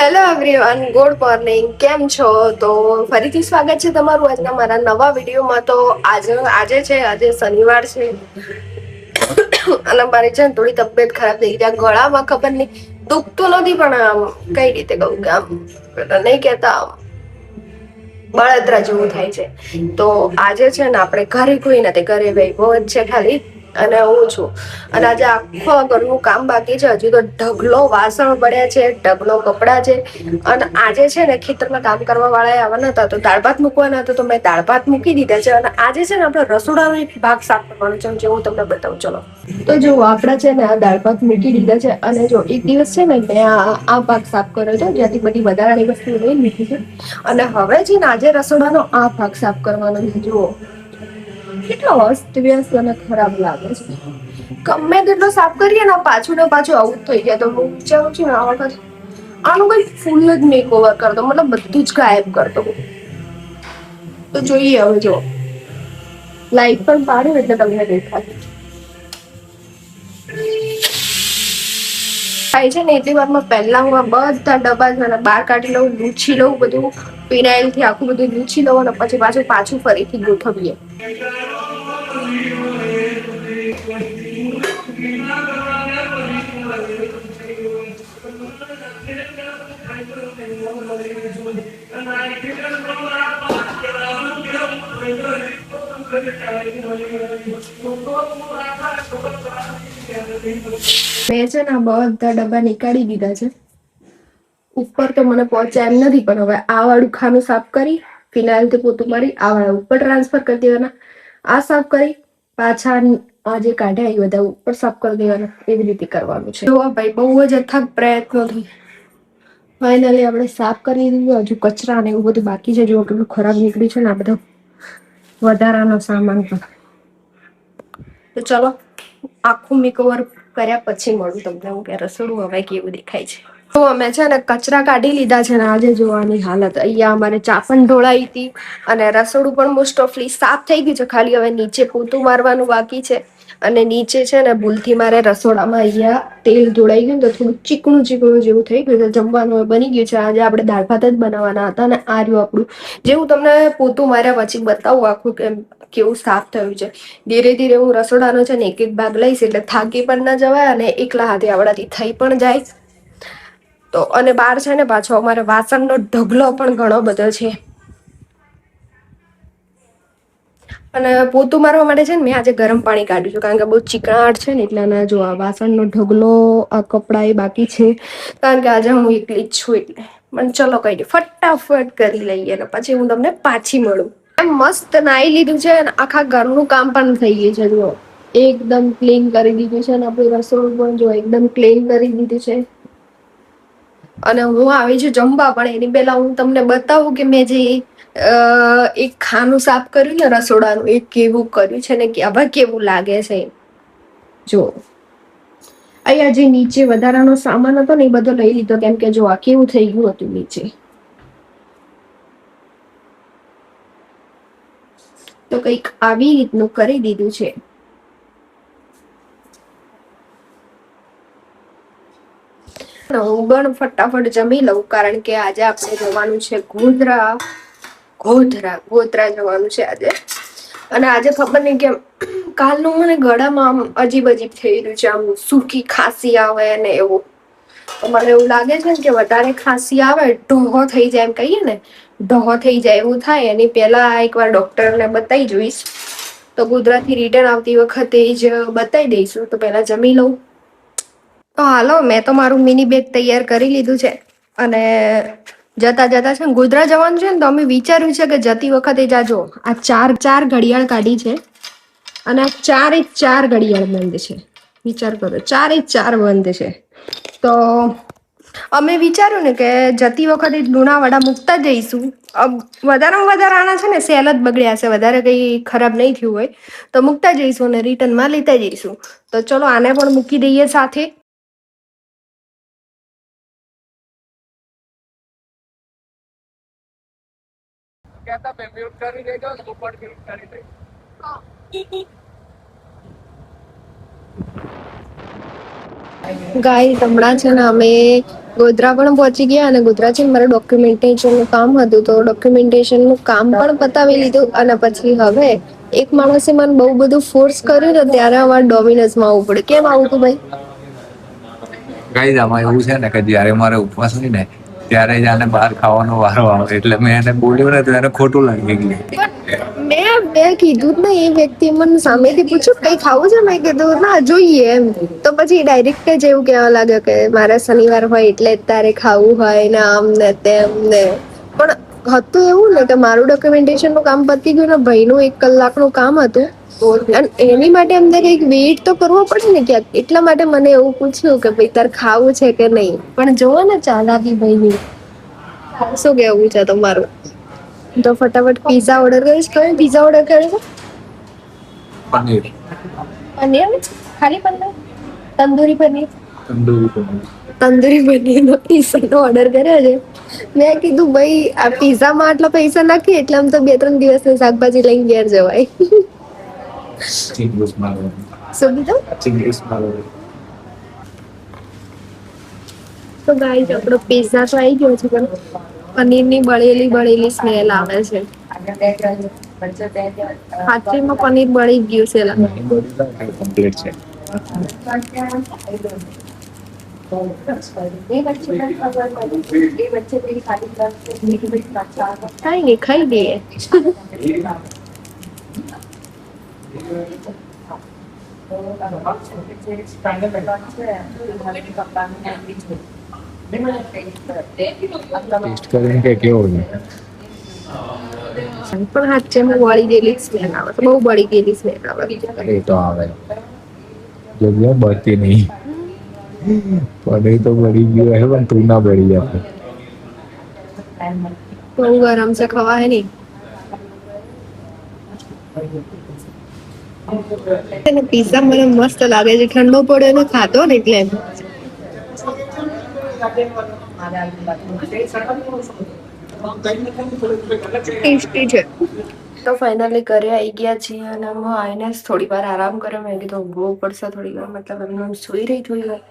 Hello everyone, good morning. કેમ છો? તો ફરીથી સ્વાગત છે તમારું આજના મારા નવા વિડીયોમાં. તો આજે શનિવાર છે અને મારી છે ને થોડી તબિયત ખરાબ થઈ ગઈ. ગળામાં ખબર નહીં દુખતું નથી, પણ આમ કઈ રીતે કહું કે આમ નહીં કેતા બળતરા જેવું થાય છે. તો આજે છે ને આપણે ઘરે કોઈ નથી, ઘરે વૈભવ જ છે ખાલી, અને હું છું. અને આજે આખો ઘરનું કામ બાકી છે. હજુ તો ઢગલો વાસણ પડ્યા છે, ઢગલો કપડા છે. અને આજે છે ને ખેતરમાં કામ કરવા વાળા આવવાના હતા, તો દાળ ભાત મૂકવાના હતા, તો મેં દાળ ભાત મૂકી દીધા છે. અને આજે છે ને આપણે રસોડાનો એક ભાગ સાફ કરવાનો છે, જે હું તમને બતાવું. ચલો, તો જો આપડા છે ને આ દાળ ભાત મૂકી દીધા છે. અને જો એક દિવસ છે ને મેં આ ભાગ સાફ કર્યો હતો, જ્યાંથી બધી વધારાની વસ્તુ લઈ લીધી છે. અને હવે છે ને આજે રસોડાનો આ ભાગ સાફ કરવાનો છે. જુઓ કેટલો અસ્તવ્યસ્ત અને ખરાબ લાગે છે. ગમે તેટલો સાફ કરીએ ને પાછું ને પાછું આવું જ થઈ જાય. તો હું વિચારું છું ને આ વખત આનું કઈ ફૂલ જ મેક ઓવર કરતો, મતલબ બધું જ ગાયબ કરતો. તો જોઈએ હવે. જો લાઈટ પણ પાડું એટલે તમને દેખાય થાય છે ને. એટલી વારમાં પહેલા હું આ બધા ડબ્બા બહાર કાઢી લઉં, લૂછી લઉં, બધું ફિનાઇલ થી આખું બધું લૂછી લઉં, અને પછી પાછું ફરીથી ગોઠવીએ. મેં છે ને બધા ડબ્બા નીકાળી દીધા છે. ઉપર તો મને પહોંચ્યા એમ નથી, પણ હવે આ વાળું ખાનું સાફ કરી ફિનાઇલ થી પોતું મારી આ વાળા ઉપર ટ્રાન્સફર કરી દેવાના. આ સાફ કરી પાછા આ જે કાઢ્યા એ બધા ઉપર સાફ કરી દેવાના. એવી રીતે કરવાનું છે. જો ભાઈ બહુ જ અથાગ પ્રયત્નોથી ફાઇનલી આપણે સાફ કરી દીધું. હજુ કચરા ને એવું બધું બાકી છે. જો કેટલું ખરાબ નીકળ્યું છે ને આ બધો વધારાનો સામાન પણ. તો ચલો, આખું મેકઓવર કર્યા પછી મળું તમને હું કે રસોડું હવે કેવું દેખાય છે. તો અમે છે ને કચરા કાઢી લીધા છે ને આજે જોવાની હાલત. અહીંયા અમારે ચા પણ ઢોળાઈ હતી, અને રસોડું પણ મોસ્ટ ઓફલી સાફ થઈ ગયું છે. ખાલી હવે નીચે પોતું મારવાનું બાકી છે. અને નીચે છે ને ભૂલથી મારે રસોડામાં અહીંયા તેલ ઢોળાઈ ગયું, તો થોડું ચીકણું ચીકણું જેવું થઈ ગયું છે. જમવાનું બની ગયું છે. આજે આપણે દાળ ભાત જ બનાવવાના હતા, અને આ રહ્યું આપણું, જે હું તમને પોતું માર્યા પછી બતાવું આખું કેવું સાફ થયું છે. ધીરે ધીરે હું રસોડાનો છે ને એક એક ભાગ લઈશ, એટલે થાકી પણ ના જવાય અને એકલા હાથે આવડાથી થઈ પણ જાય. તો અને બહાર છે ને પાછો અમારે વાસણનો ઢગલો પણ ઘણો બધો છે. અને પોતું મારવા માટે છે ને મેં આજે ગરમ પાણી કાઢ્યું છે, કારણ કે બહુ ચીકણાટ છે ને. એટલે જો આ વાસણનો ઢગલો, આ કપડા એ બાકી છે, કારણ કે આજે હું એકલી જ છું. એટલે પણ ચલો કઈ નહીં, ફટાફટ કરી લઈએ અને પછી હું તમને પાછી મળું. એમ મસ્ત નાઈ લીધું છે, આખા ઘરનું કામ પણ થઈ ગયું છે. જુઓ એકદમ ક્લીન કરી દીધું છે, અને આપણું રસોડું પણ જો એકદમ ક્લીન કરી દીધું છે. અને હું આવી છું જમવા, પણ એની પહેલા હું તમને બતાવું કે મેં જે એક ખાનું સાફ કર્યું ને રસોડાનું, એ કેવું કર્યું છે ને કે હવે કેવું લાગે છે. જો અહીંયા જે નીચે વધારાનો સામાન હતો ને એ બધો લઈ લીધો, કેમ કે જો આ કેવું થઈ ગયું હતું નીચે. તો કંઈક આવી રીતનું કરી દીધું છે. હું પણ ફટાફટ જમી લઉં, કારણ કે આજે આપણે જવાનું છે ગોધરા જવાનું છે આજે. અને આજે ખબર નહીં કેમ કાલનું મને ગળામાં આમ અજીબ થઈ રહ્યું છે. આમ સૂકી ખાંસી આવે ને એવું. તો મને એવું લાગે છે કે વધારે ખાંસી આવે, ઢોહો થઈ જાય, એમ કહીએ ને ઢોહો થઈ જાય, એવું થાય. એની પહેલા એકવાર ડોક્ટરને બતાવી જોઈશ. તો ગોધરાથી રિટર્ન આવતી વખતે જ બતાવી દઈશું. તો પહેલા જમી લઉં. તો હાલો, મેં તો મારું મિની બેગ તૈયાર કરી લીધું છે. અને જતા જતા છે ને ગોધરા જવાનું છે ને, તો અમે વિચાર્યું છે કે જતી વખતે જાજો આ ચાર ઘડિયાળ કાઢી છે, અને આ ચાર ઘડિયાળ બંધ છે. વિચાર કરો, ચાર બંધ છે. તો અમે વિચાર્યું ને કે જતી વખતે લુણાવાડા મૂકતા જઈશું. વધારેમાં વધારે આના છે ને સેલ જ બગડ્યા છે, વધારે કઈ ખરાબ નહીં થયું હોય તો મૂકતા જઈશું અને રિટર્નમાં લેતા જઈશું. તો ચલો આને પણ મૂકી દઈએ સાથે. ગાઈસ, હમણાં છે ને અમે ગોધરા પણ પહોંચી ગયા અને ગોધરાથી મારે ડોક્યુમેન્ટેશન નું કામ હતું તો ડોક્યુમેન્ટેશન નું કામ પણ પતાવી લીધું અને પછી હવે એક માણસે મને બહુ બધું ફોર્સ કર્યું ને ત્યારે અમારે ડોમિનોઝ માં આવવું પડે. કેમ આવું તું ભાઈ? ગાઈઝ આમાં એવું છે ને કે જ્યારે મારે ઉપવાસ હોય ને ત્યારે જ આને બહાર ખાવાનો વારો આવે એટલે મેં એને બોલ્યું ને તો એને ખોટું લાગી ગયું. મેં કીધું જ ને એ વ્યક્તિ મને સામેથી પૂછ્યું કઈ ખાવું છે મેં કીધું ના જોઈએ એમ તો પછી ડાયરેક્ટ જ એવું કહેવા લાગ્યો કે મારે શનિવાર હોય એટલે જ તારે ખાવું હોય ને આમ ને તેમ ને પણ હતું એવું ને કે મારું ડોક્યુમેન્ટેશન નું કામ પતી ગયું ને ભાઈનું 1 કલાકનું કામ હતું અને એની માટે અમને કંઈક વેઇટ તો કરવો પડે ને ક્યાંક એટલા માટે મને એવું પૂછ્યું કે ભાઈ તારે ખાવું છે કે નહીં પણ જોવો ને ચાલાકી ભાઈની શું કેવું છે તમારું તો ફટાફટ પિઝા ઓર્ડર કરીશ. કયો પિઝા ઓર્ડર કર્યો છે? પનીર પનીર ખાલી પનીર તંદૂરી પનીર તંદૂરી નો પિઝાનો ઓર્ડર કર્યો છે. મેં કીધું ભાઈ આ પિઝામાં આટલા પૈસા નાખી એટલે આમ તો 2-3 દિવસની શાકભાજી લઈને ઘેર જવાય. ચીંગુસ મારો શું કીધું? ચીંગુસ મારો. તો ગાઈસ આપણો પિઝા તો આવી ગયો છે પણ પનીરની બળેલી સ્મેલ આવે છે. હાથમાં પનીર બળી ગયું છે કમ્પ્લીટ છે. કઈ નહીં ખાઈ લઈએ. ટેસ્ટ કરીને કે કેવો છે? પણ હાથમાં બળી ગયેલી સ્મેલ આવે છે. બહુ બળી ગયેલી સ્મેલ આવે છે. એ તો આવે જગ્યા બળતી નહીં પનીર તો બળી ગયું હે પણ તું ના બળી જાય. બહુ ગરમ છે ખવાય નહીં. પિઝા મને મસ્ત લાગે છે ઠંડો પડ્યો ને ખાતો ને એટલે ટેસ્ટી છે. તો ફાઇનલી ઘરે આવી ગયા છીએ અને હું આવીને થોડી વાર આરામ કર્યો. મેં કીધું ઊંઘવું પડશે થોડી વાર મતલબ એમને સુઈ રહી થોડી વાર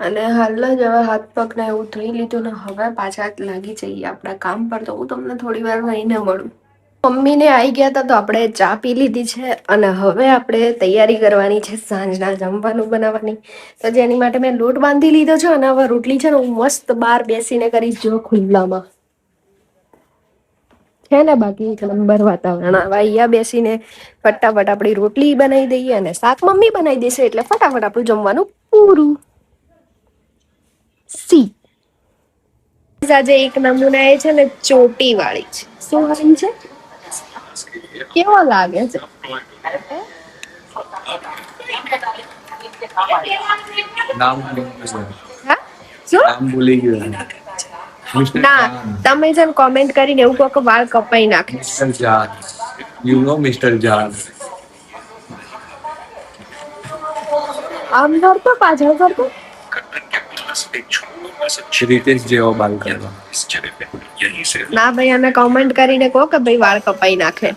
અને હાલ જ હવે હાથ પગને એવું ધોઈ લીધું ને હવે પાછા લાગી જઈએ આપણા કામ પર. તો હું તમને થોડી વાર રહીને મળું. મમ્મીને આવી ગયા હતા તો આપણે ચા પી લીધી છે અને હવે આપણે તૈયારી કરવાની છે સાંજના જમવાનું બનાવવાની. તો જેની માટે મેં લોટ બાંધી લીધો છે અને હવે રોટલી છે ને હું મસ્ત બહાર બેસીને કરીશ જો ખુલ્લામાં છે ને બાકી એક નંબર વાતાવરણ. હવે અહીંયા બેસીને ફટાફટ આપણી રોટલી બનાવી દઈએ અને શાક મમ્મી બનાવી દેશે એટલે ફટાફટ આપણું જમવાનું પૂરું. સી આજે એક નમૂના એ છે ને ચોટી વાળી છે. શું વાળી છે? કેવો લાગે છે? નામ હા શું ભૂલી ગયું. ના તમે છે ને કોમેન્ટ કરીને એવું કહો કે વાળ કપાઈ નાખે. મિસ્ટર જાન યુ નો મિસ્ટર જાન. આમ કરતો પાછળ કરતો રીતેશ જેવો બાલ કરવો. ના ભાઈ અમે કોમેન્ટ કરીને કહો કે ભાઈ વાળ કપાઈ નાખે.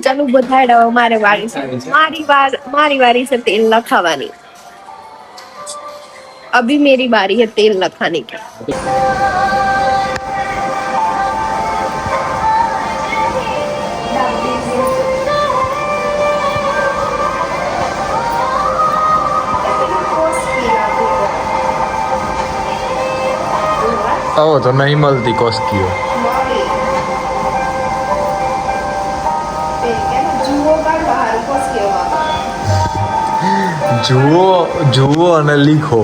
ચાલો બધાડો મારે વારી છે. મારી વારી છે તેલ લખાવાની. अभी मेरी बारी है तेल लगाने की. ઓ તો નહીં મળતી કોસ્કીઓ. જુઓ અને લીખો.